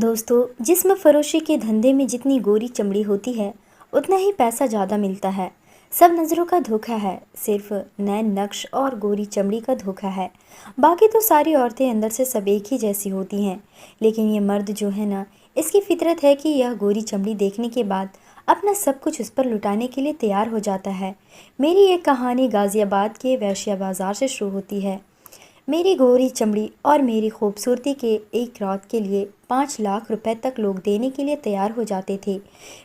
दोस्तों, जिस्म फरोशी के धंधे में जितनी गोरी चमड़ी होती है उतना ही पैसा ज़्यादा मिलता है। सब नज़रों का धोखा है, सिर्फ नैन नक्श और गोरी चमड़ी का धोखा है। बाकी तो सारी औरतें अंदर से सब एक ही जैसी होती हैं, लेकिन ये मर्द जो है ना, इसकी फितरत है कि यह गोरी चमड़ी देखने के बाद अपना सब कुछ उस पर लुटाने के लिए तैयार हो जाता है। मेरी एक कहानी गाज़ियाबाद के वैश्या बाज़ार से शुरू होती है। मेरी गोरी चमड़ी और मेरी खूबसूरती के एक रात के लिए 5 लाख रुपए तक लोग देने के लिए तैयार हो जाते थे।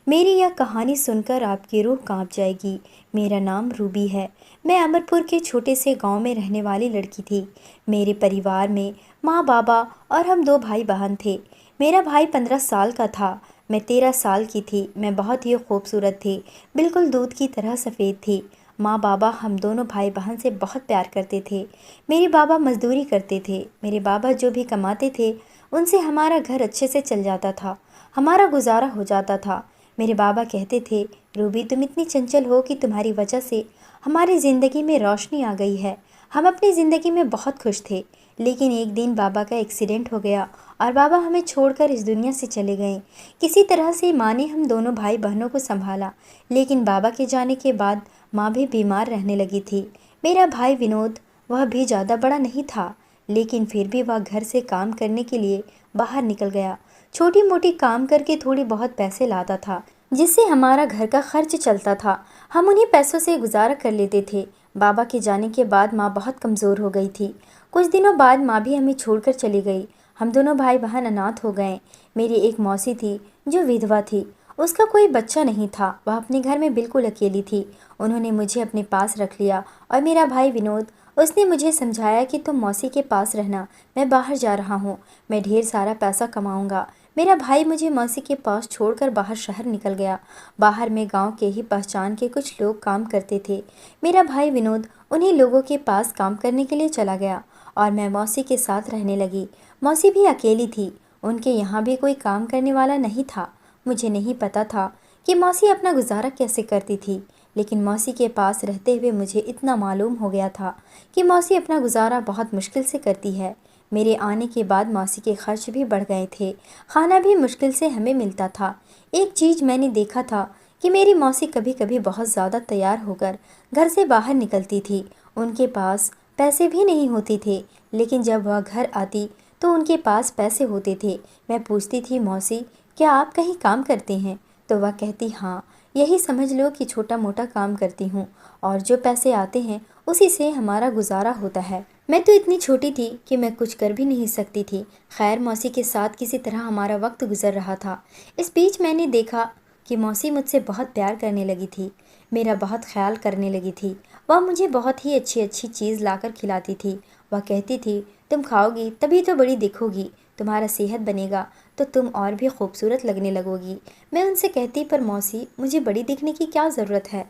मेरी यह कहानी सुनकर आपकी रूह कांप जाएगी। मेरा नाम रूबी है। मैं अमरपुर के छोटे से गांव में रहने वाली लड़की थी। मेरे परिवार में माँ बाबा और हम 2 भाई बहन थे। मेरा भाई 15 साल का था। मैं 13 साल की थी। मैं बहुत ही खूबसूरत थी, बिल्कुल दूध की तरह सफ़ेद थी। माँ बाबा हम दोनों भाई बहन से बहुत प्यार करते थे। मेरे बाबा मजदूरी करते थे। मेरे बाबा जो भी कमाते थे उनसे हमारा घर अच्छे से चल जाता था, हमारा गुजारा हो जाता था। मेरे बाबा कहते थे, रूबी तुम इतनी चंचल हो कि तुम्हारी वजह से हमारी ज़िंदगी में रोशनी आ गई है। हम अपनी ज़िंदगी में बहुत खुश थे, लेकिन एक दिन बाबा का एक्सीडेंट हो गया और बाबा हमें छोड़कर इस दुनिया से चले गए। किसी तरह से माँ ने हम दोनों भाई बहनों को संभाला, लेकिन बाबा के जाने के बाद माँ भी बीमार रहने लगी थी। मेरा भाई विनोद, वह भी ज़्यादा बड़ा नहीं था, लेकिन फिर भी वह घर से काम करने के लिए बाहर निकल गया। छोटी मोटी काम करके थोड़ी बहुत पैसे लाता था, जिससे हमारा घर का खर्च चलता था। हम उन्हीं पैसों से गुजारा कर लेते थे। बाबा के जाने के बाद माँ बहुत कमज़ोर हो गई थी। कुछ दिनों बाद माँ भी हमें छोड़कर चली गई। हम दोनों भाई बहन अनाथ हो गए। मेरी एक मौसी थी जो विधवा थी। उसका कोई बच्चा नहीं था। वह अपने घर में बिल्कुल अकेली थी। उन्होंने मुझे अपने पास रख लिया और मेरा भाई विनोद, उसने मुझे समझाया कि तुम मौसी के पास रहना, मैं बाहर जा रहा हूँ, मैं ढेर सारा पैसा कमाऊँगा। मेरा भाई मुझे मौसी के पास छोड़कर बाहर शहर निकल गया। बाहर में गांव के ही पहचान के कुछ लोग काम करते थे। मेरा भाई विनोद उन्हीं लोगों के पास काम करने के लिए चला गया और मैं मौसी के साथ रहने लगी। मौसी भी अकेली थी, उनके यहाँ भी कोई काम करने वाला नहीं था। मुझे नहीं पता था कि मौसी अपना गुजारा कैसे करती थी, लेकिन मौसी के पास रहते हुए मुझे इतना मालूम हो गया था कि मौसी अपना गुजारा बहुत मुश्किल से करती है। मेरे आने के बाद मौसी के खर्च भी बढ़ गए थे। खाना भी मुश्किल से हमें मिलता था। एक चीज़ मैंने देखा था कि मेरी मौसी कभी कभी बहुत ज़्यादा तैयार होकर घर से बाहर निकलती थी। उनके पास पैसे भी नहीं होते थे, लेकिन जब वह घर आती तो उनके पास पैसे होते थे। मैं पूछती थी, मौसी क्या आप कहीं काम करते हैं? तो वह कहती, हाँ, यही समझ लो कि छोटा मोटा काम करती हूँ और जो पैसे आते हैं उसी से हमारा गुजारा होता है। मैं तो इतनी छोटी थी कि मैं कुछ कर भी नहीं सकती थी। खैर, मौसी के साथ किसी तरह हमारा वक्त गुजर रहा था। इस बीच मैंने देखा कि मौसी मुझसे बहुत प्यार करने लगी थी, मेरा बहुत ख्याल करने लगी थी। वह मुझे बहुत ही अच्छी अच्छी चीज़ लाकर खिलाती थी। वह कहती थी, तुम खाओगी तभी तो बड़ी दिखोगी, तुम्हारा सेहत बनेगा तो तुम और भी खूबसूरत लगने लगोगी। मैं उनसे कहती, पर मौसी मुझे बड़ी दिखने की क्या ज़रूरत है?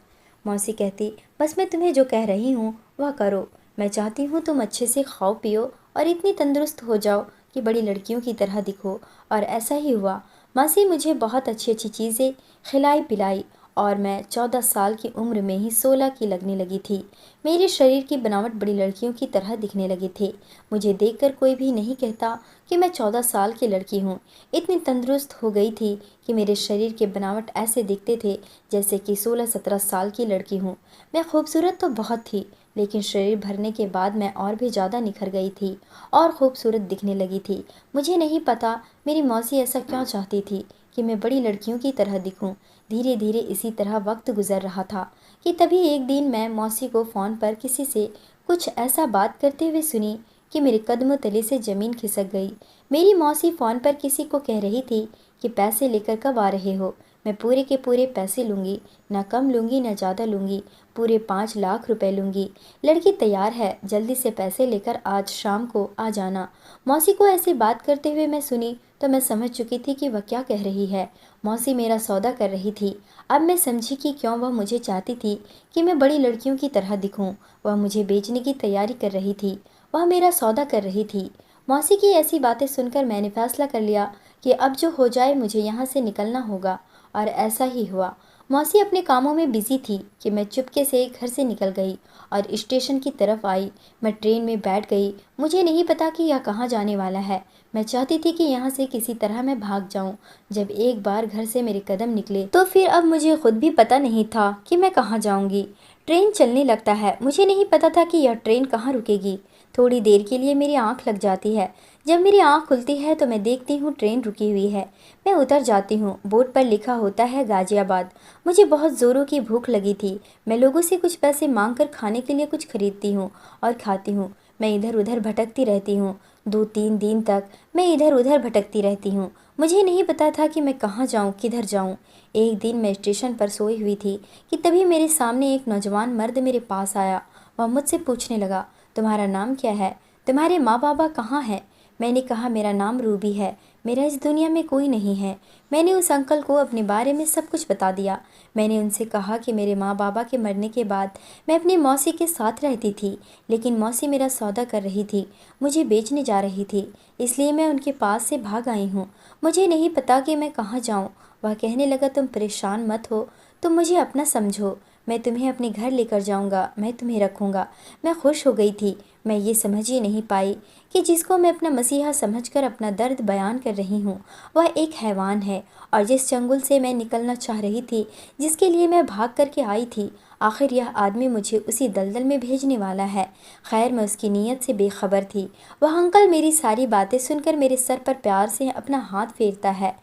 मौसी कहती, बस मैं तुम्हें जो कह रही हूँ वह करो। मैं चाहती हूँ तुम अच्छे से खाओ पियो और इतनी तंदुरुस्त हो जाओ कि बड़ी लड़कियों की तरह दिखो। और ऐसा ही हुआ। मौसी मुझे बहुत अच्छी अच्छी चीज़ें खिलाई पिलाई और मैं 14 साल की उम्र में ही 16 की लगने लगी थी। मेरे शरीर की बनावट बड़ी लड़कियों की तरह दिखने लगी थी। मुझे देखकर कोई भी नहीं कहता कि मैं 14 साल की लड़की हूँ। इतनी तंदुरुस्त हो गई थी कि मेरे शरीर के बनावट ऐसे दिखते थे जैसे कि 16-17 साल की लड़की हूँ। मैं खूबसूरत तो बहुत थी, लेकिन शरीर भरने के बाद मैं और भी ज़्यादा निखर गई थी और खूबसूरत दिखने लगी थी। मुझे नहीं पता मेरी मौसी ऐसा क्यों चाहती थी कि मैं बड़ी लड़कियों की तरह दिखूं। धीरे धीरे इसी तरह वक्त गुजर रहा था कि तभी एक दिन मैं मौसी को फ़ोन पर किसी से कुछ ऐसा बात करते हुए सुनी कि मेरे कदमों तले से ज़मीन खिसक गई। मेरी मौसी फ़ोन पर किसी को कह रही थी कि पैसे लेकर कब आ रहे हो? मैं पूरे के पूरे पैसे लूँगी, ना कम लूँगी ना ज़्यादा लूँगी, पूरे 5 लाख रुपए लूँगी। लड़की तैयार है, जल्दी से पैसे लेकर आज शाम को आ जाना। मौसी को ऐसी बात करते हुए मैं सुनी तो मैं समझ चुकी थी कि वह क्या कह रही है। मौसी मेरा सौदा कर रही थी। अब मैं समझी कि क्यों वह मुझे चाहती थी कि मैं बड़ी लड़कियों की तरह दिखूं। वह मुझे बेचने की तैयारी कर रही थी, वह मेरा सौदा कर रही थी। मौसी की ऐसी बातें सुनकर मैंने फैसला कर लिया कि अब जो हो जाए मुझे यहाँ से निकलना होगा, और ऐसा ही हुआ। मौसी अपने कामों में बिजी थी कि मैं चुपके से घर से निकल गई और स्टेशन की तरफ आई। मैं ट्रेन में बैठ गई। मुझे नहीं पता कि यह कहाँ जाने वाला है। मैं चाहती थी कि यहाँ से किसी तरह मैं भाग जाऊं। जब एक बार घर से मेरे कदम निकले तो फिर अब मुझे खुद भी पता नहीं था कि मैं कहाँ जाऊंगी। ट्रेन चलने लगता है, मुझे नहीं पता था कि यह ट्रेन कहाँ रुकेगी। थोड़ी देर के लिए मेरी आंख लग जाती है। जब मेरी आंख खुलती है तो मैं देखती हूँ ट्रेन रुकी हुई है। मैं उतर जाती हूँ। बोर्ड पर लिखा होता है गाजियाबाद। मुझे बहुत ज़ोरों की भूख लगी थी। मैं लोगों से कुछ पैसे मांग कर खाने के लिए कुछ खरीदती हूँ और खाती हूँ। मैं इधर उधर भटकती रहती हूँ। 2-3 दिन तक मैं इधर उधर भटकती रहती हूँ। मुझे नहीं पता था कि मैं कहाँ जाऊँ, किधर जाऊँ। एक दिन मैं स्टेशन पर सोई हुई थी कि तभी मेरे सामने एक नौजवान मर्द मेरे पास आया। वह मुझसे पूछने लगा, तुम्हारा नाम क्या है? तुम्हारे माँ बाबा कहाँ हैं? मैंने कहा, मेरा नाम रूबी है, मेरा इस दुनिया में कोई नहीं है। मैंने उस अंकल को अपने बारे में सब कुछ बता दिया। मैंने उनसे कहा कि मेरे माँ बाबा के मरने के बाद मैं अपनी मौसी के साथ रहती थी, लेकिन मौसी मेरा सौदा कर रही थी, मुझे बेचने जा रही थी, इसलिए मैं उनके पास से भाग आई हूँ। मुझे नहीं पता कि मैं कहाँ जाऊँ। वह कहने लगा, तुम परेशान मत हो, तुम मुझे अपना समझो, मैं तुम्हें अपने घर लेकर जाऊंगा, मैं तुम्हें रखूंगा। मैं खुश हो गई थी। मैं ये समझ ही नहीं पाई कि जिसको मैं अपना मसीहा समझकर अपना दर्द बयान कर रही हूँ वह एक हैवान है, और जिस चंगुल से मैं निकलना चाह रही थी, जिसके लिए मैं भाग करके आई थी, आखिर यह आदमी मुझे उसी दलदल में भेजने वाला है। खैर, मैं उसकी नीयत से बेखबर थी। वह अंकल मेरी सारी बातें सुनकर मेरे सर पर प्यार से अपना हाथ फेरता है।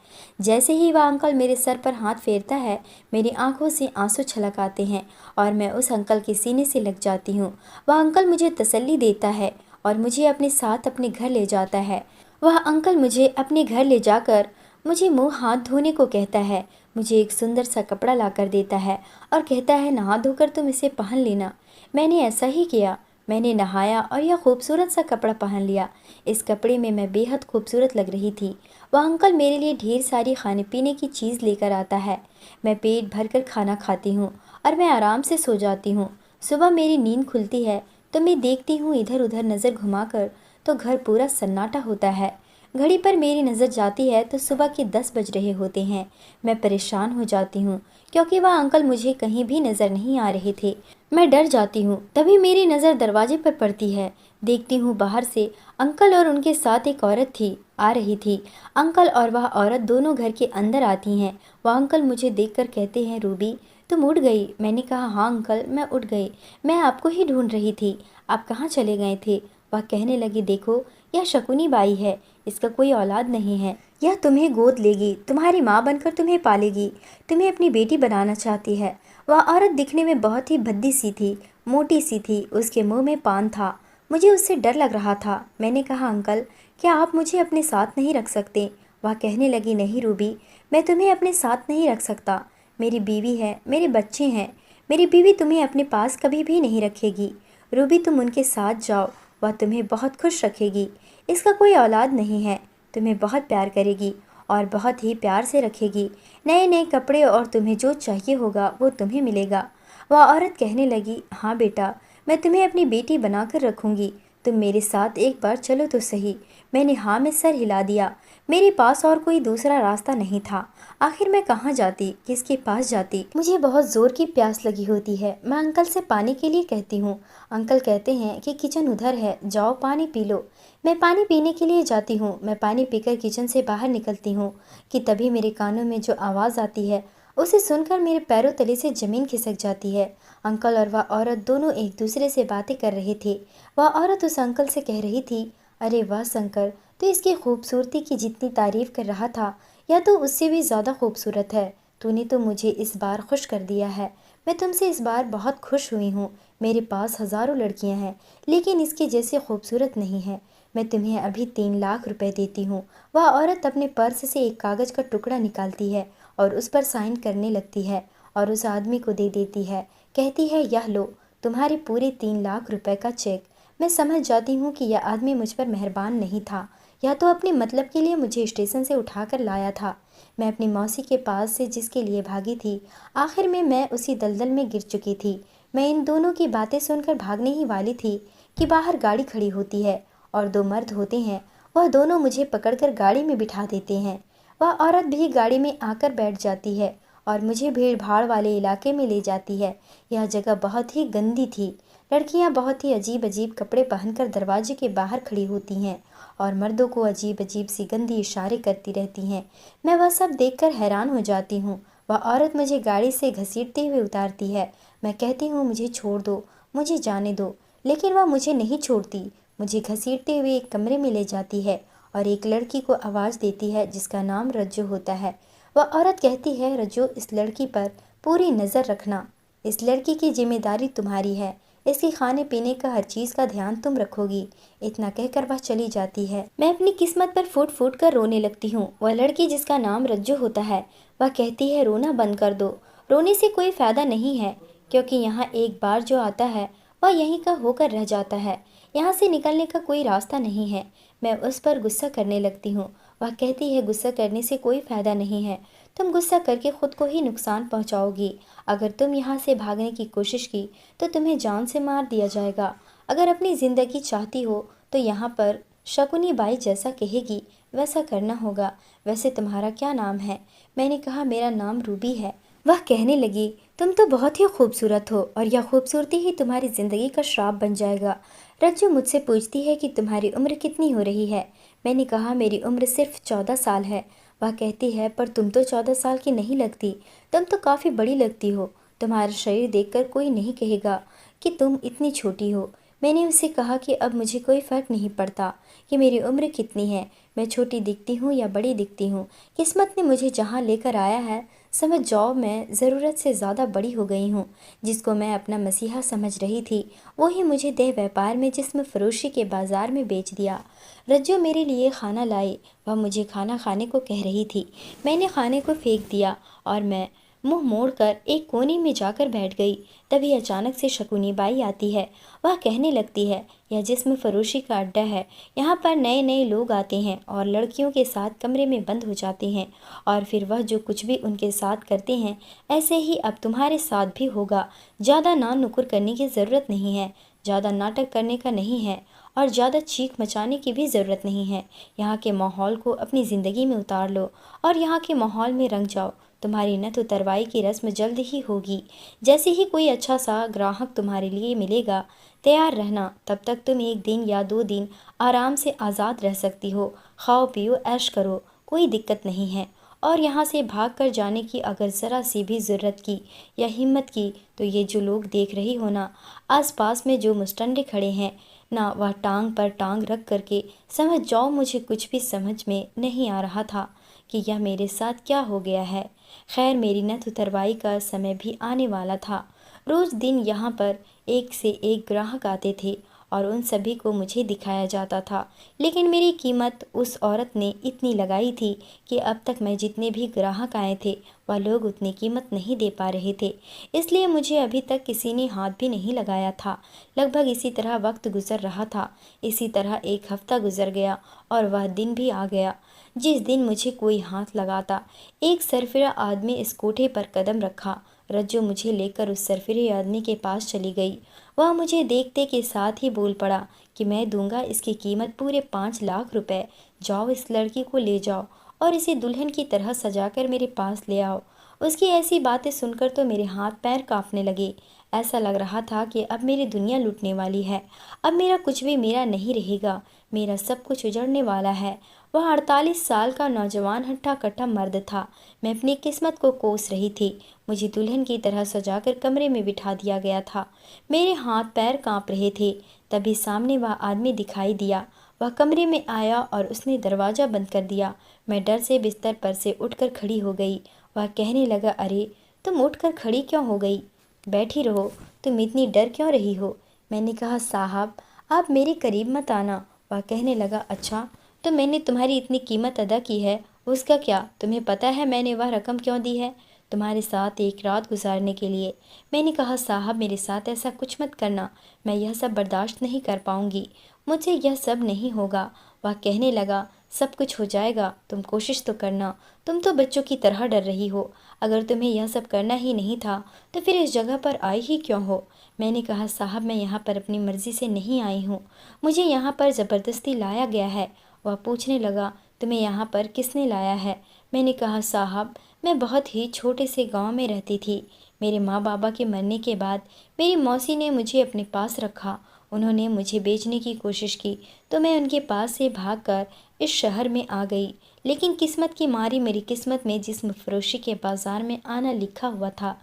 जैसे ही वह अंकल मेरे सर पर हाथ फेरता है, मेरी आंखों से आंसू छलक आते हैं और मैं उस अंकल के सीने से लग जाती हूँ। वह अंकल मुझे तसल्ली देता है और मुझे अपने साथ अपने घर ले जाता है। वह अंकल मुझे अपने घर ले जाकर मुझे मुंह हाथ धोने को कहता है, मुझे एक सुंदर सा कपड़ा लाकर देता है और कहता है, नहा धोकर तुम इसे पहन लेना। मैंने ऐसा ही किया। मैंने नहाया और यह खूबसूरत सा कपड़ा पहन लिया। इस कपड़े में मैं बेहद खूबसूरत लग रही थी। वह अंकल मेरे लिए ढेर सारी खाने पीने की चीज़ लेकर आता है। मैं पेट भर कर खाना खाती हूँ और मैं आराम से सो जाती हूँ। सुबह मेरी नींद खुलती है तो मैं देखती हूँ इधर उधर नज़र घुमाकर, तो घर पूरा सन्नाटा होता है। घड़ी पर मेरी नज़र जाती है तो सुबह के 10 बज रहे होते हैं। मैं परेशान हो जाती हूँ क्योंकि वह अंकल मुझे कहीं भी नज़र नहीं आ रहे थे। मैं डर जाती हूँ। तभी मेरी नज़र दरवाजे पर पड़ती है। देखती हूँ बाहर से अंकल और उनके साथ एक औरत आ रही थी। अंकल और वह औरत दोनों घर के अंदर आती हैं। वह अंकल मुझे देखकर कहते हैं, रूबी तुम उठ गई? मैंने कहा, हाँ अंकल, मैं उठ गई। मैं आपको ही ढूंढ रही थी। आप कहाँ चले गए थे? वह कहने लगी, देखो यह शकुनी बाई है, इसका कोई औलाद नहीं है। यह तुम्हें गोद लेगी, तुम्हारी माँ बनकर तुम्हें पालेगी, तुम्हें अपनी बेटी बनाना चाहती है। वह औरत दिखने में बहुत ही भद्दी सी थी, मोटी सी थी, उसके मुंह में पान था। मुझे उससे डर लग रहा था। मैंने कहा, अंकल क्या आप मुझे अपने साथ नहीं रख सकते? वह कहने लगी, नहीं रूबी, मैं तुम्हें अपने साथ नहीं रख सकता। मेरी बीवी है, मेरे बच्चे हैं। मेरी बीवी तुम्हें अपने पास कभी भी नहीं रखेगी। रूबी तुम उनके साथ जाओ, वह तुम्हें बहुत खुश रखेगी। इसका कोई औलाद नहीं है, तुम्हें बहुत प्यार करेगी और बहुत ही प्यार से रखेगी। नए नए कपड़े और तुम्हें जो चाहिए होगा वो तुम्हें मिलेगा। वह औरत कहने लगी, हाँ बेटा, मैं तुम्हें अपनी बेटी बनाकर रखूंगी, तुम मेरे साथ एक बार चलो तो सही। मैंने हाँ में सर हिला दिया। मेरे पास और कोई दूसरा रास्ता नहीं था। आखिर मैं कहाँ जाती, किसके पास जाती? मुझे बहुत ज़ोर की प्यास लगी होती है। मैं अंकल से पानी के लिए कहती हूँ। अंकल कहते हैं कि किचन उधर है, जाओ पानी पी लो। मैं पानी पीने के लिए जाती हूँ। मैं पानी पीकर किचन से बाहर निकलती हूँ कि तभी मेरे कानों में जो आवाज़ आती है उसे सुनकर मेरे पैरों तले से ज़मीन खिसक जाती है। अंकल और वह औरत दोनों एक दूसरे से बातें कर रहे थे। वह औरत उस अंकल से कह रही थी, अरे वाह शंकर, तो इसकी खूबसूरती की जितनी तारीफ़ कर रहा था या तो उससे भी ज़्यादा खूबसूरत है। तूने तो मुझे इस बार खुश कर दिया है। मैं तुमसे इस बार बहुत खुश हुई हूँ। मेरे पास हज़ारों लड़कियाँ हैं, लेकिन इसके जैसे खूबसूरत नहीं है। मैं तुम्हें अभी 3 लाख रुपए देती हूँ। वह औरत अपने पर्स से एक कागज़ का टुकड़ा निकालती है और उस पर साइन करने लगती है और उस आदमी को दे देती है। कहती है, यह लो, तुम्हारे पूरे 3 लाख रुपए का चेक। मैं समझ जाती हूँ कि यह आदमी मुझ पर मेहरबान नहीं था, या तो अपने मतलब के लिए मुझे स्टेशन से उठाकर लाया था। मैं अपनी मौसी के पास से जिसके लिए भागी थी, आखिर में मैं उसी दलदल में गिर चुकी थी। मैं इन दोनों की बातें सुनकर भागने ही वाली थी कि बाहर गाड़ी खड़ी होती है और 2 मर्द होते हैं। वह दोनों मुझे पकड़कर गाड़ी में बिठा देते हैं। वह औरत भी गाड़ी में आकर बैठ जाती है और मुझे भीड़ भाड़ वाले इलाके में ले जाती है। यह जगह बहुत ही गंदी थी। लड़कियां बहुत ही अजीब अजीब कपड़े पहनकर दरवाजे के बाहर खड़ी होती हैं और मर्दों को अजीब अजीब सी गंदी इशारे करती रहती हैं। मैं वह सब देखकर हैरान हो जाती हूँ। वह औरत मुझे गाड़ी से घसीटते हुए उतारती है। मैं कहती हूँ मुझे छोड़ दो, मुझे जाने दो, लेकिन वह मुझे नहीं छोड़ती। मुझे घसीटते हुए एक कमरे में ले जाती है और एक लड़की को आवाज़ देती है जिसका नाम रज्जो होता है। वह औरत कहती है, रज्जो, इस लड़की पर पूरी नज़र रखना। इस लड़की की जिम्मेदारी तुम्हारी है। इसके खाने पीने का हर चीज़ का ध्यान तुम रखोगी। इतना कहकर वह चली जाती है। मैं अपनी किस्मत पर फूट फूट कर रोने लगती हूँ। वह लड़की जिसका नाम रज्जो होता है, वह कहती है, रोना बंद कर दो। रोने से कोई फ़ायदा नहीं है, क्योंकि यहाँ एक बार जो आता है वह यहीं का होकर रह जाता है। यहाँ से निकलने का कोई रास्ता नहीं है। मैं उस पर गुस्सा करने लगती हूँ। वह कहती है, गुस्सा करने से कोई फ़ायदा नहीं है। तुम गुस्सा करके खुद को ही नुकसान पहुँचाओगी। अगर तुम यहाँ से भागने की कोशिश की तो तुम्हें जान से मार दिया जाएगा। अगर अपनी ज़िंदगी चाहती हो तो यहाँ पर शकुनी बाई जैसा कहेगी वैसा करना होगा। वैसे तुम्हारा क्या नाम है? मैंने कहा, मेरा नाम रूबी है। वह कहने लगी, तुम तो बहुत ही खूबसूरत हो और यह खूबसूरती ही तुम्हारी ज़िंदगी का श्राप बन जाएगा। रज्जू मुझसे पूछती है कि तुम्हारी उम्र कितनी हो रही है। मैंने कहा, मेरी उम्र सिर्फ 14 साल है। वह कहती है, पर तुम तो 14 साल की नहीं लगती, तुम तो काफ़ी बड़ी लगती हो। तुम्हारा शरीर देखकर कोई नहीं कहेगा कि तुम इतनी छोटी हो। मैंने उससे कहा कि अब मुझे कोई फ़र्क नहीं पड़ता कि मेरी उम्र कितनी है, मैं छोटी दिखती हूँ या बड़ी दिखती हूँ। किस्मत ने मुझे जहाँ लेकर आया है, समझ जाओ मैं ज़रूरत से ज़्यादा बड़ी हो गई हूँ। जिसको मैं अपना मसीहा समझ रही थी, वही मुझे देह व्यापार में जिस्म फरोशी के बाज़ार में बेच दिया। रज्जू मेरे लिए खाना लाई। वह मुझे खाना खाने को कह रही थी। मैंने खाने को फेंक दिया और मैं मुंह मोड़कर एक कोने में जाकर बैठ गई। तभी अचानक से शकुनी बाई आती है। वह कहने लगती है, यह जिस्म फरोशी का अड्डा है। यहाँ पर नए नए लोग आते हैं और लड़कियों के साथ कमरे में बंद हो जाते हैं, और फिर वह जो कुछ भी उनके साथ करते हैं, ऐसे ही अब तुम्हारे साथ भी होगा। ज़्यादा नान नुकुर करने की ज़रूरत नहीं है, ज़्यादा नाटक करने का नहीं है, और ज़्यादा चीख मचाने की भी ज़रूरत नहीं है। यहाँ के माहौल को अपनी ज़िंदगी में उतार लो और यहाँ के माहौल में रंग जाओ। तुम्हारी नथ उतरवाई की रस्म जल्द ही होगी। जैसे ही कोई अच्छा सा ग्राहक तुम्हारे लिए मिलेगा, तैयार रहना। तब तक तुम 1 दिन या 2 दिन आराम से आज़ाद रह सकती हो। खाओ पियो ऐश करो, कोई दिक्कत नहीं है। और यहाँ से भाग कर जाने की अगर ज़रा सी भी ज़रूरत की या हिम्मत की तो ये जो लोग देख रही हो ना, आसपास में जो मुस्टंडे खड़े हैं ना, वह टांग पर टांग रख करके समझ जाओ मुझे कुछ भी समझ में नहीं आ रहा था कि यह मेरे साथ क्या हो गया है। खैर, मेरी नथ उतरवाई का समय भी आने वाला था। रोज़ दिन यहाँ पर एक से एक ग्राहक आते थे और उन सभी को मुझे दिखाया जाता था, लेकिन मेरी कीमत उस औरत ने इतनी लगाई थी कि अब तक मैं जितने भी ग्राहक आए थे वह लोग उतनी कीमत नहीं दे पा रहे थे, इसलिए मुझे अभी तक किसी ने हाथ भी नहीं लगाया था। लगभग इसी तरह वक्त गुजर रहा था। इसी तरह 1 हफ्ता गुजर गया और वह दिन भी आ गया जिस दिन मुझे कोई हाथ लगाता। एक सरफिरा आदमी इस कोठे पर कदम रखा। रज्जो मुझे लेकर उस सरफिरे आदमी के पास चली गई। वह मुझे देखते के साथ ही बोल पड़ा कि मैं दूंगा इसकी कीमत पूरे 5 लाख रुपए। जाओ, इस लड़की को ले जाओ और इसे दुल्हन की तरह सजाकर मेरे पास ले आओ। उसकी ऐसी बातें सुनकर तो मेरे हाथ पैर कांपने लगे। ऐसा लग रहा था कि अब मेरी दुनिया लूटने वाली है। अब मेरा कुछ भी मेरा नहीं रहेगा, मेरा सब कुछ उजड़ने वाला है। वह 48 साल का नौजवान हट्टा कट्टा मर्द था। मैं अपनी किस्मत को कोस रही थी। मुझे दुल्हन की तरह सजाकर कमरे में बिठा दिया गया था। मेरे हाथ पैर कांप रहे थे। तभी सामने वह आदमी दिखाई दिया। वह कमरे में आया और उसने दरवाज़ा बंद कर दिया। मैं डर से बिस्तर पर से उठकर खड़ी हो गई। वह कहने लगा, अरे तुम उठकर खड़ी क्यों हो गई? बैठी रहो, तुम इतनी डर क्यों रही हो? मैंने कहा, साहब आप मेरे करीब मत आना। वह कहने लगा, अच्छा तो मैंने तुम्हारी इतनी कीमत अदा की है, उसका क्या? तुम्हें पता है मैंने वह रकम क्यों दी है? तुम्हारे साथ एक रात गुजारने के लिए। मैंने कहा, साहब मेरे साथ ऐसा कुछ मत करना, मैं यह सब बर्दाश्त नहीं कर पाऊंगी, मुझसे यह सब नहीं होगा। वह कहने लगा, सब कुछ हो जाएगा, तुम कोशिश तो करना। तुम तो बच्चों की तरह डर रही हो। अगर तुम्हें यह सब करना ही नहीं था तो फिर इस जगह पर आई ही क्यों हो? मैंने कहा, साहब मैं यहाँ पर अपनी मर्जी से नहीं आई हूँ, मुझे यहाँ पर ज़बरदस्ती लाया गया है। वह पूछने लगा, तुम्हें यहाँ पर किसने लाया है? मैंने कहा, साहब मैं बहुत ही छोटे से गांव में रहती थी। मेरे माँ बाबा के मरने के बाद मेरी मौसी ने मुझे अपने पास रखा। उन्होंने मुझे बेचने की कोशिश की तो मैं उनके पास से भागकर इस शहर में आ गई। लेकिन किस्मत की मारी मेरी किस्मत में जिस्म फरोशी के बाज़ार में आना लिखा हुआ था,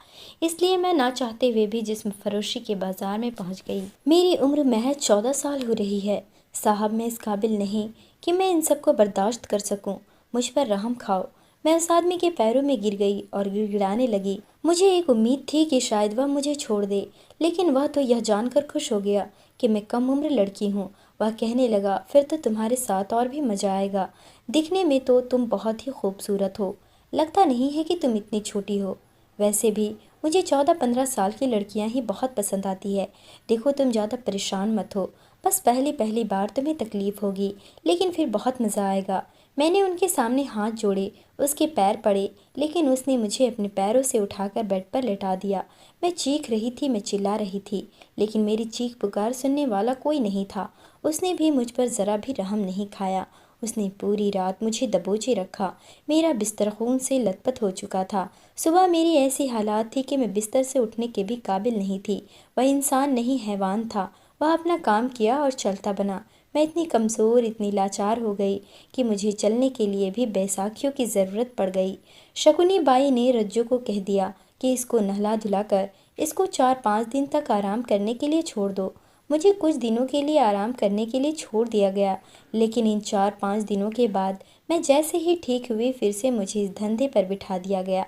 इसलिए मैं ना चाहते हुए भी जिस्म फरोशी के बाज़ार में पहुंच गई। मेरी उम्र महज 14 साल हो रही है। साहब, मैं इस काबिल नहीं कि मैं इन सब को बर्दाश्त कर सकूं। मुझ पर रहम खाओ। मैं उस आदमी के पैरों में गिर गई और गिड़गिड़ाने लगी। मुझे एक उम्मीद थी कि शायद वह मुझे छोड़ दे, लेकिन वह तो यह जानकर खुश हो गया कि मैं कम उम्र लड़की हूँ। वह कहने लगा, फिर तो तुम्हारे साथ और भी मज़ा आएगा। दिखने में तो तुम बहुत ही खूबसूरत हो, लगता नहीं है कि तुम इतनी छोटी हो। वैसे भी मुझे 14-15 साल की लड़कियां ही बहुत पसंद आती है। देखो, तुम ज़्यादा परेशान मत हो। बस पहली पहली बार तुम्हें तकलीफ़ होगी, लेकिन फिर बहुत मज़ा आएगा। मैंने उनके सामने हाथ जोड़े, उसके पैर पड़े, लेकिन उसने मुझे अपने पैरों से उठाकर बेड पर लेटा दिया। मैं चीख रही थी, मैं चिल्ला रही थी, लेकिन मेरी चीख पुकार सुनने वाला कोई नहीं था। उसने भी मुझ पर ज़रा भी रहम नहीं खाया। उसने पूरी रात मुझे दबोचे रखा। मेरा बिस्तर खून से लथपथ हो चुका था। सुबह मेरी ऐसी हालात थी कि मैं बिस्तर से उठने के भी काबिल नहीं थी। वह इंसान नहीं, हैवान था। वह अपना काम किया और चलता बना। मैं इतनी कमज़ोर, इतनी लाचार हो गई कि मुझे चलने के लिए भी बैसाखियों की ज़रूरत पड़ गई। शकुनी बाई ने रज्जू को कह दिया कि इसको नहला धुलाकर इसको 4-5 दिन तक आराम करने के लिए छोड़ दो। मुझे कुछ दिनों के लिए आराम करने के लिए छोड़ दिया गया, लेकिन इन 4-5 दिनों के बाद मैं जैसे ही ठीक हुई, फिर से मुझे इस धंधे पर बिठा दिया गया।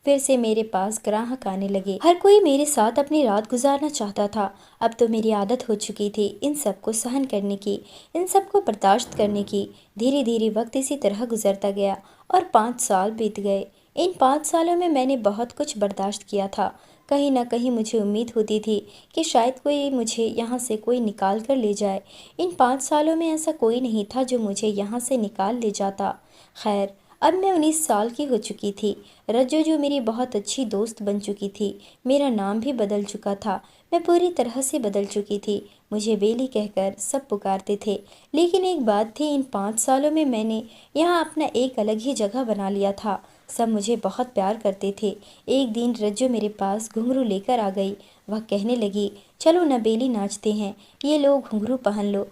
फिर से मेरे पास ग्राहक आने लगे। हर कोई मेरे साथ अपनी रात गुजारना चाहता था। अब तो मेरी आदत हो चुकी थी इन सब को सहन करने की, इन सब को बर्दाश्त करने की। धीरे धीरे वक्त इसी तरह गुजरता गया और 5 साल बीत गए। इन 5 सालों में मैंने बहुत कुछ बर्दाश्त किया था। कहीं ना कहीं मुझे उम्मीद होती थी कि शायद कोई मुझे यहाँ से कोई निकाल कर ले जाए। इन 5 सालों में ऐसा कोई नहीं था जो मुझे यहाँ से निकाल ले जाता। खैर, अब मैं 19 साल की हो चुकी थी। रज्जो, जो मेरी बहुत अच्छी दोस्त बन चुकी थी, मेरा नाम भी बदल चुका था। मैं पूरी तरह से बदल चुकी थी। मुझे बेली कहकर सब पुकारते थे। लेकिन एक बात थी, इन 5 सालों में मैंने यहाँ अपना एक अलग ही जगह बना लिया था। सब मुझे बहुत प्यार करते थे। एक दिन रज्जो मेरे पास घुंघरू लेकर आ गई। वह कहने लगी, चलो न बेली, नाचते हैं। ये लो, घुंघरू पहन लो।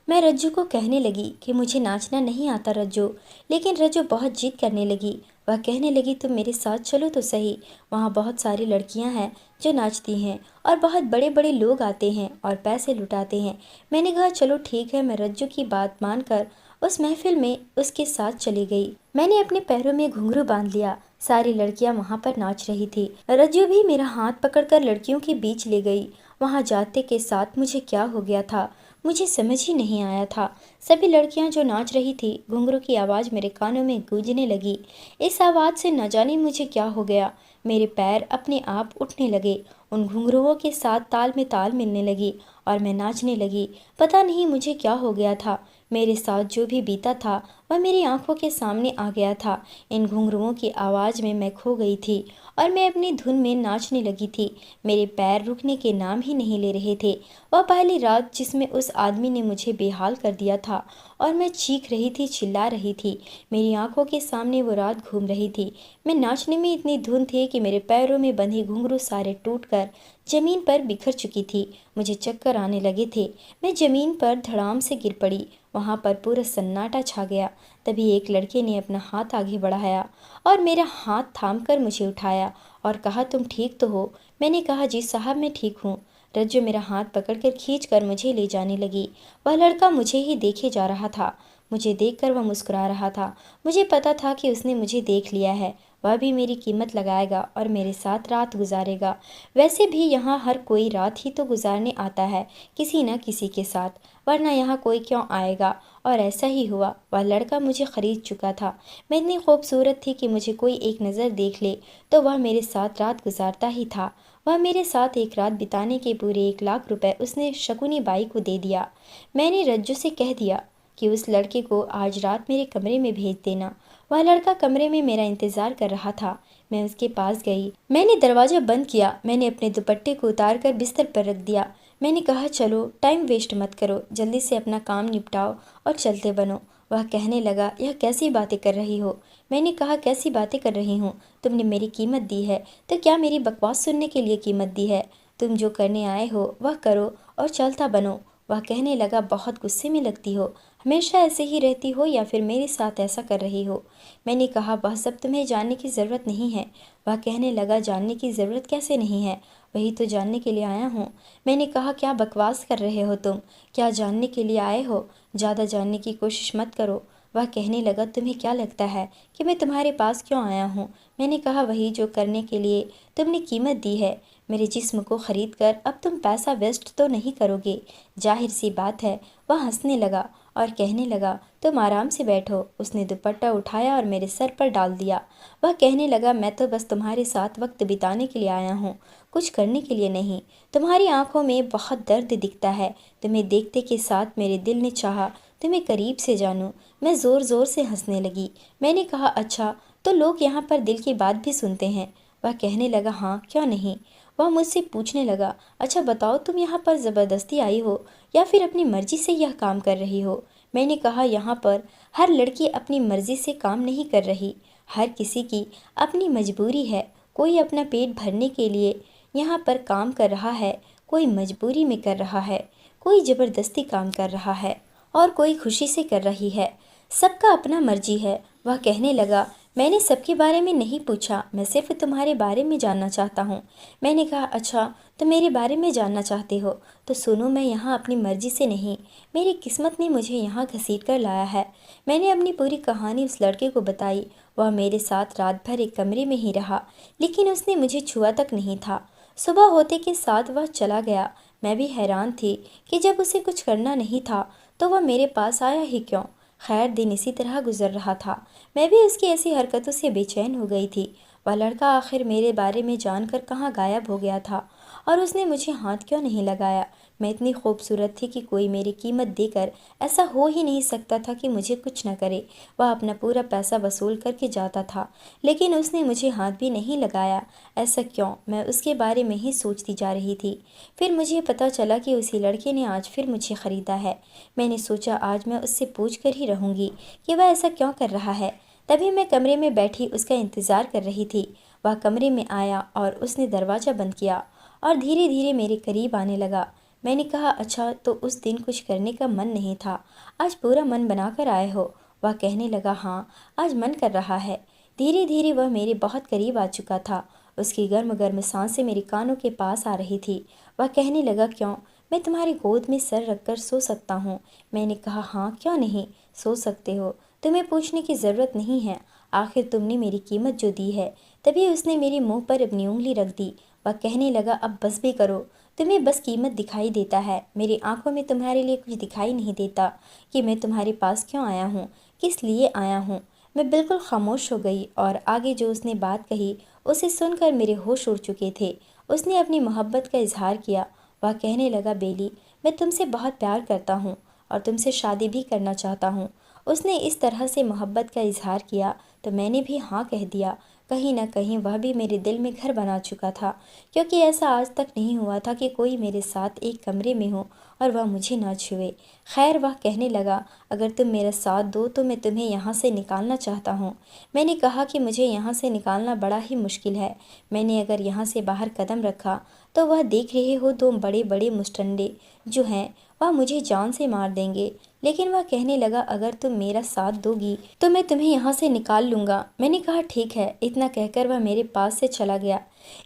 मैं रज्जू को कहने लगी कि मुझे नाचना नहीं आता रज्जो, लेकिन रज्जो बहुत जिद करने लगी। वह कहने लगी, तुम मेरे साथ चलो तो सही। वहाँ बहुत सारी लड़कियाँ हैं जो नाचती हैं और बहुत बड़े बड़े लोग आते हैं और पैसे लुटाते हैं। मैंने कहा, चलो ठीक है। मैं रज्जू की बात मानकर उस महफिल में उसके साथ चली गई। मैंने अपने पैरों में घुंघरू बांध लिया। सारी लड़कियां वहां पर नाच रही थी। रज्जू भी मेरा हाथ पकड़कर लड़कियों के बीच ले गई। वहां जाते के साथ मुझे क्या हो गया था, मुझे समझ ही नहीं आया था। सभी लड़कियां जो नाच रही थी, घुंघरू की आवाज़ मेरे कानों में गूंजने लगी। इस आवाज़ से न जाने मुझे क्या हो गया। मेरे पैर अपने आप उठने लगे, उन घुंघरुओं के साथ ताल में ताल मिलने लगी और मैं नाचने लगी। पता नहीं मुझे क्या हो गया था। मेरे साथ जो भी बीता था वह मेरी आंखों के सामने आ गया था। इन घुंघरुओं की आवाज़ में मैं खो गई थी और मैं अपनी धुन में नाचने लगी थी। मेरे पैर रुकने के नाम ही नहीं ले रहे थे। वह पहली रात जिसमें उस आदमी ने मुझे बेहाल कर दिया था और मैं चीख रही थी, चिल्ला रही थी। मेरी आंखों के सामने वो रात घूम रही थी। मैं नाचने में इतनी धुन थी कि मेरे पैरों में बंधे घुंघरू सारे टूटकर जमीन पर बिखर चुकी थी। मुझे चक्कर आने लगे थे। मैं जमीन पर धड़ाम से गिर पड़ी। वहाँ पर पूरा सन्नाटा छा गया। तभी एक लड़के ने अपना हाथ आगे बढ़ाया और मेरा हाथ थामकर मुझे उठाया और कहा, तुम ठीक तो हो? मैंने कहा, जी साहब, मैं ठीक हूँ। रज्जू मेरा हाथ पकड़कर खींचकर मुझे ले जाने लगी। वह लड़का मुझे ही देखे जा रहा था। मुझे देखकर वह मुस्कुरा रहा था। मुझे पता था कि उसने मुझे देख लिया है। वह भी मेरी कीमत लगाएगा और मेरे साथ रात गुजारेगा। वैसे भी यहाँ हर कोई रात ही तो गुजारने आता है, किसी न किसी के साथ, वरना यहाँ कोई क्यों आएगा। और ऐसा ही हुआ। वह लड़का मुझे खरीद चुका था। मैं इतनी खूबसूरत थी कि मुझे कोई एक नज़र देख ले तो वह मेरे साथ रात गुजारता ही था। वह मेरे साथ एक रात बिताने के पूरे 1 लाख रुपए उसने शकुनी बाई को दे दिया। मैंने रज्जू से कह दिया कि उस लड़के को आज रात मेरे कमरे में भेज देना। वह लड़का कमरे में मेरा इंतज़ार कर रहा था। मैं उसके पास गई। मैंने दरवाज़ा बंद किया। मैंने अपने दुपट्टे को उतार कर बिस्तर पर रख दिया। मैंने कहा, चलो, टाइम वेस्ट मत करो, जल्दी से अपना काम निपटाओ और चलते बनो। वह कहने लगा, यह कैसी बातें कर रही हो? मैंने कहा, कैसी बातें कर रही हूँ? तुमने मेरी कीमत दी है तो क्या मेरी बकवास सुनने के लिए कीमत दी है? तुम जो करने आए हो वह करो और चलता बनो। वह कहने लगा, बहुत गुस्से में लगती हो, हमेशा ऐसे ही रहती हो या फिर मेरे साथ ऐसा कर रही हो? मैंने कहा, वह सब तुम्हें जानने की ज़रूरत नहीं है। वह कहने लगा, जानने की ज़रूरत कैसे नहीं है? वही तो जानने के लिए आया हूँ। मैंने कहा, क्या बकवास कर रहे हो तुम? क्या जानने के लिए आए हो? ज़्यादा जानने की कोशिश मत करो। वह कहने लगा, तुम्हें क्या लगता है कि मैं तुम्हारे पास क्यों आया हूँ? मैंने कहा, वही जो करने के लिए तुमने कीमत दी है। मेरे जिस्म को खरीद कर अब तुम पैसा वेस्ट तो नहीं करोगे? जाहिर सी बात है। वह हंसने लगा और कहने लगा, तुम आराम से बैठो। उसने दुपट्टा उठाया और मेरे सर पर डाल दिया। वह कहने लगा, मैं तो बस तुम्हारे साथ वक्त बिताने के लिए आया हूँ, कुछ करने के लिए नहीं। तुम्हारी आंखों में बहुत दर्द दिखता है। तुम्हें देखते के साथ मेरे दिल ने चाहा तुम्हें करीब से जानूं। मैं ज़ोर ज़ोर से हंसने लगी। मैंने कहा, अच्छा तो लोग यहाँ पर दिल की बात भी सुनते हैं? वह कहने लगा, हाँ क्यों नहीं। वह मुझसे पूछने लगा, अच्छा बताओ, तुम यहाँ पर ज़बरदस्ती आई हो या फिर अपनी मर्जी से यह काम कर रही हो? मैंने कहा, यहाँ पर हर लड़की अपनी मर्जी से काम नहीं कर रही, हर किसी की अपनी मजबूरी है। कोई अपना पेट भरने के लिए यहाँ पर काम कर रहा है, कोई मजबूरी में कर रहा है, कोई ज़बरदस्ती काम कर रहा है और कोई खुशी से कर रही है। सबका अपना मर्जी है। वह कहने लगा, मैंने सबके बारे में नहीं पूछा, मैं सिर्फ तुम्हारे बारे में जानना चाहता हूँ। मैंने कहा, अच्छा तो मेरे बारे में जानना चाहते हो तो सुनो, मैं यहाँ अपनी मर्जी से नहीं, मेरी किस्मत ने मुझे यहाँ घसीट कर लाया है। मैंने अपनी पूरी कहानी उस लड़के को बताई। वह मेरे साथ रात भर एक कमरे में ही रहा, लेकिन उसने मुझे छुआ तक नहीं था। सुबह होते के साथ वह चला गया। मैं भी हैरान थी कि जब उसे कुछ करना नहीं था तो वह मेरे पास आया ही क्यों। खैर, दिन इसी तरह गुजर रहा था। मैं भी उसकी ऐसी हरकतों से बेचैन हो गई थी। वह लड़का आखिर मेरे बारे में जानकर कहाँ गायब हो गया था और उसने मुझे हाथ क्यों नहीं लगाया? मैं इतनी खूबसूरत थी कि कोई मेरी कीमत देकर ऐसा हो ही नहीं सकता था कि मुझे कुछ न करे। वह अपना पूरा पैसा वसूल करके जाता था, लेकिन उसने मुझे हाथ भी नहीं लगाया। ऐसा क्यों? मैं उसके बारे में ही सोचती जा रही थी। फिर मुझे पता चला कि उसी लड़के ने आज फिर मुझे ख़रीदा है। मैंने सोचा आज मैं उससे पूछ कर ही रहूँगी कि वह ऐसा क्यों कर रहा है। तभी मैं कमरे में बैठी उसका इंतज़ार कर रही थी। वह कमरे में आया और उसने दरवाज़ा बंद किया और धीरे धीरे मेरे करीब आने लगा। मैंने कहा, अच्छा तो उस दिन कुछ करने का मन नहीं था, आज पूरा मन बनाकर आए हो? वह कहने लगा, हाँ आज मन कर रहा है। धीरे धीरे वह मेरे बहुत करीब आ चुका था। उसकी गर्म गर्म सांसें मेरे कानों के पास आ रही थी। वह कहने लगा, क्यों, मैं तुम्हारी गोद में सर रखकर सो सकता हूँ? मैंने कहा, हाँ क्यों नहीं, सो सकते हो, तुम्हें पूछने की ज़रूरत नहीं है, आखिर तुमने मेरी कीमत जो दी है। तभी उसने मेरे मुंह पर अपनी उंगली रख दी। वह कहने लगा, अब बस भी करो, तुम्हें बस कीमत दिखाई देता है, मेरी आंखों में तुम्हारे लिए कुछ दिखाई नहीं देता कि मैं तुम्हारे पास क्यों आया हूँ, किस लिए आया हूँ। मैं बिल्कुल खामोश हो गई और आगे जो उसने बात कही उसे सुनकर मेरे होश उड़ चुके थे। उसने अपनी मोहब्बत का इजहार किया। वह कहने लगा, बेली मैं तुमसे बहुत प्यार करता हूँ और तुमसे शादी भी करना चाहता हूँ। उसने इस तरह से मोहब्बत का इजहार किया तो मैंने भी हाँ कह दिया। कहीं ना कहीं वह भी मेरे दिल में घर बना चुका था, क्योंकि ऐसा आज तक नहीं हुआ था कि कोई मेरे साथ एक कमरे में हो और वह मुझे ना छुए। खैर, वह कहने लगा, अगर तुम मेरा साथ दो तो मैं तुम्हें यहाँ से निकालना चाहता हूँ। मैंने कहा कि मुझे यहाँ से निकालना बड़ा ही मुश्किल है। मैंने अगर यहाँ से बाहर कदम रखा तो वह देख रहे हो दो बड़े बड़े मुस्टंडे जो हैं वह मुझे जान से मार देंगे। लेकिन वह कहने लगा, अगर तुम मेरा साथ दोगी तो मैं तुम्हें यहाँ से निकाल लूँगा। मैंने कहा, ठीक है। इतना कहकर वह मेरे पास से चला गया।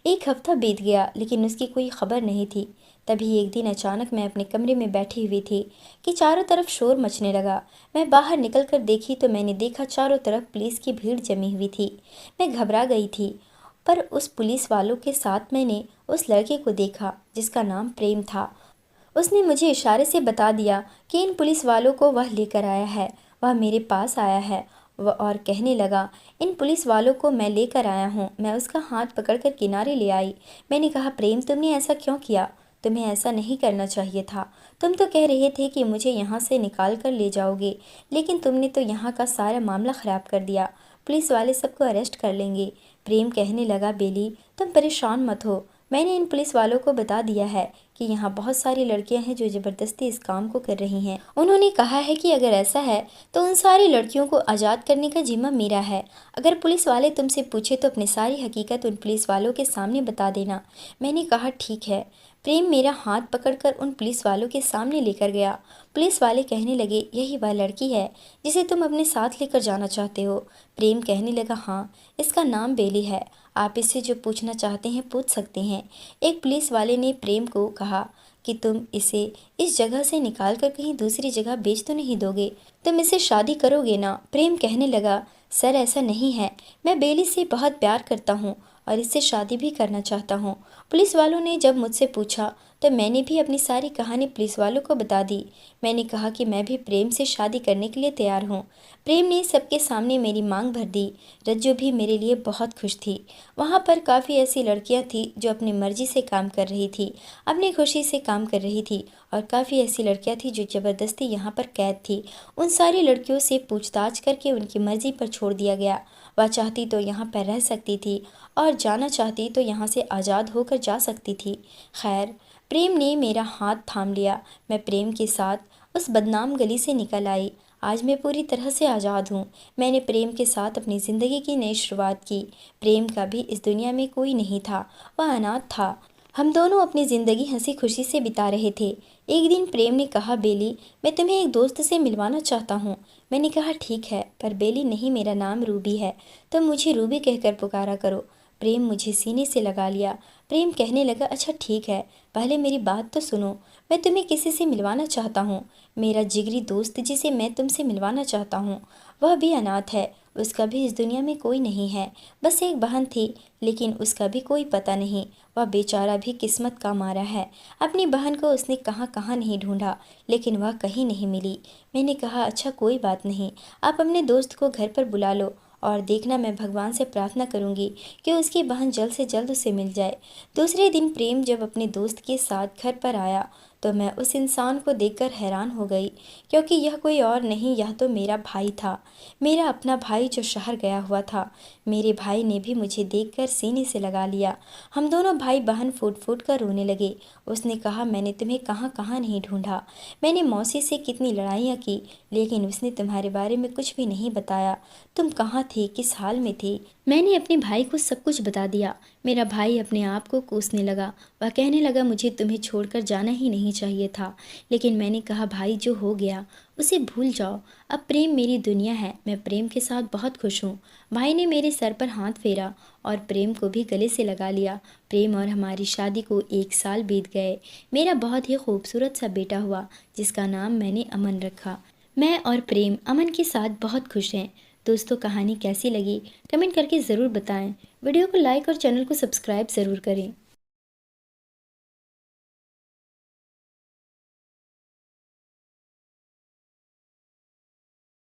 एक हफ्ता बीत गया लेकिन उसकी कोई खबर नहीं थी। तभी एक दिन अचानक मैं अपने कमरे में बैठी हुई थी कि चारों तरफ शोर मचने लगा। मैं बाहर निकल कर देखी तो मैंने देखा चारों तरफ पुलिस की भीड़ जमी हुई थी। मैं घबरा गई थी, पर उस पुलिस वालों के साथ मैंने उस लड़के को देखा जिसका नाम प्रेम था। उसने मुझे इशारे से बता दिया कि इन पुलिस वालों को वह लेकर आया है। वह मेरे पास आया है और कहने लगा, इन पुलिस वालों को मैं लेकर आया हूँ। मैं उसका हाथ पकड़कर किनारे ले आई। मैंने कहा, प्रेम तुमने ऐसा क्यों किया? तुम्हें ऐसा नहीं करना चाहिए था। तुम तो कह रहे थे कि मुझे यहाँ से निकाल कर ले जाओगे, लेकिन तुमने तो यहाँ का सारा मामला ख़राब कर दिया। पुलिस वाले सबको अरेस्ट कर लेंगे। प्रेम कहने लगा, बेली तुम परेशान मत हो, मैंने इन पुलिस वालों को बता दिया है कि कि यहाँ बहुत सारी लड़कियां हैं जो ज़बरदस्ती इस काम को कर रही हैं। उन्होंने कहा है कि अगर ऐसा है तो उन सारी लड़कियों को आज़ाद करने का जिम्मा मेरा है। अगर पुलिस वाले तुमसे पूछे तो अपनी सारी हकीकत उन पुलिस वालों के सामने बता देना। मैंने कहा ठीक है। प्रेम मेरा हाथ पकड़कर उन पुलिस वालों के सामने लेकर गया। पुलिस वाले कहने लगे, यही वह लड़की है जिसे तुम अपने साथ लेकर जाना चाहते हो। प्रेम कहने लगा, हाँ, इसका नाम बेली है। आप इससे जो पूछना चाहते हैं पूछ सकते हैं। एक पुलिस वाले ने प्रेम को कहा कि तुम इसे इस जगह से निकाल कर कहीं दूसरी जगह बेच तो नहीं दोगे, तुम इसे शादी करोगे ना? प्रेम कहने लगा, सर ऐसा नहीं है, मैं बेली से बहुत प्यार करता हूँ और इससे शादी भी करना चाहता हूँ। पुलिस वालों ने जब मुझसे पूछा तो मैंने भी अपनी सारी कहानी पुलिस वालों को बता दी। मैंने कहा कि मैं भी प्रेम से शादी करने के लिए तैयार हूँ। प्रेम ने सबके सामने मेरी मांग भर दी। रज्जू भी मेरे लिए बहुत खुश थी। वहाँ पर काफ़ी ऐसी लड़कियाँ थीं जो अपनी मर्जी से काम कर रही थी, अपनी खुशी से काम कर रही थी, और काफ़ी ऐसी लड़कियाँ थीं जो ज़बरदस्ती यहाँ पर कैद थी। उन सारी लड़कियों से पूछताछ करके उनकी मर्जी पर छोड़ दिया गया। वह चाहती तो यहाँ पर रह सकती थी और जाना चाहती तो यहाँ से आज़ाद होकर जा सकती थी। खैर, प्रेम ने मेरा हाथ थाम लिया। मैं प्रेम के साथ उस बदनाम गली से निकल आई। आज मैं पूरी तरह से आज़ाद हूँ। मैंने प्रेम के साथ अपनी ज़िंदगी की नई शुरुआत की। प्रेम का भी इस दुनिया में कोई नहीं था, वह अनाथ था। हम दोनों अपनी ज़िंदगी हंसी खुशी से बिता रहे थे। एक दिन प्रेम ने कहा, बेली, मैं तुम्हें एक दोस्त से मिलवाना चाहता हूँ। मैंने कहा ठीक है, पर बेली नहीं, मेरा नाम रूबी है, तुम मुझे रूबी कहकर पुकारा करो। प्रेम मुझे सीने से लगा लिया। प्रेम कहने लगा, अच्छा ठीक है, पहले मेरी बात तो सुनो। मैं तुम्हें किसी से मिलवाना चाहता हूँ। मेरा जिगरी दोस्त जिसे मैं तुमसे मिलवाना चाहता हूँ, वह भी अनाथ है। उसका भी इस दुनिया में कोई नहीं है। बस एक बहन थी, लेकिन उसका भी कोई पता नहीं। वह बेचारा भी किस्मत का मारा है। अपनी बहन को उसने कहाँ कहाँ नहीं ढूंढा, लेकिन वह कहीं नहीं मिली। मैंने कहा, अच्छा कोई बात नहीं, आप अपने दोस्त को घर पर बुला लो और देखना, मैं भगवान से प्रार्थना करूंगी कि उसकी बहन जल्द से जल्द उसे मिल जाए। दूसरे दिन प्रेम जब अपने दोस्त के साथ घर पर आया तो मैं उस इंसान को देखकर हैरान हो गई, क्योंकि यह कोई और नहीं, यह तो मेरा भाई था, मेरा अपना भाई जो शहर गया हुआ था। मेरे भाई ने भी मुझे देखकर सीने से लगा लिया। हम दोनों भाई बहन फूट फूट कर रोने लगे। उसने कहा, मैंने तुम्हें कहाँ कहाँ नहीं ढूंढा, मैंने मौसी से कितनी लड़ाइयाँ की, लेकिन उसने तुम्हारे बारे में कुछ भी नहीं बताया। तुम कहाँ थी, किस हाल में थी? मैंने अपने भाई को सब कुछ बता दिया। मेरा भाई अपने आप को कोसने लगा। वह कहने लगा, मुझे तुम्हें छोड़कर जाना ही नहीं चाहिए था। लेकिन मैंने कहा, भाई जो हो गया उसे भूल जाओ। अब प्रेम मेरी दुनिया है, मैं प्रेम के साथ बहुत खुश हूँ। भाई ने मेरे सर पर हाथ फेरा और प्रेम को भी गले से लगा लिया। प्रेम और हमारी शादी को 1 साल बीत गए। मेरा बहुत ही खूबसूरत सा बेटा हुआ, जिसका नाम मैंने अमन रखा। मैं और प्रेम अमन के साथ बहुत खुश हैं। दोस्तों, कहानी कैसी लगी कमेंट करके ज़रूर बताएं। वीडियो को लाइक और चैनल को सब्सक्राइब ज़रूर करें।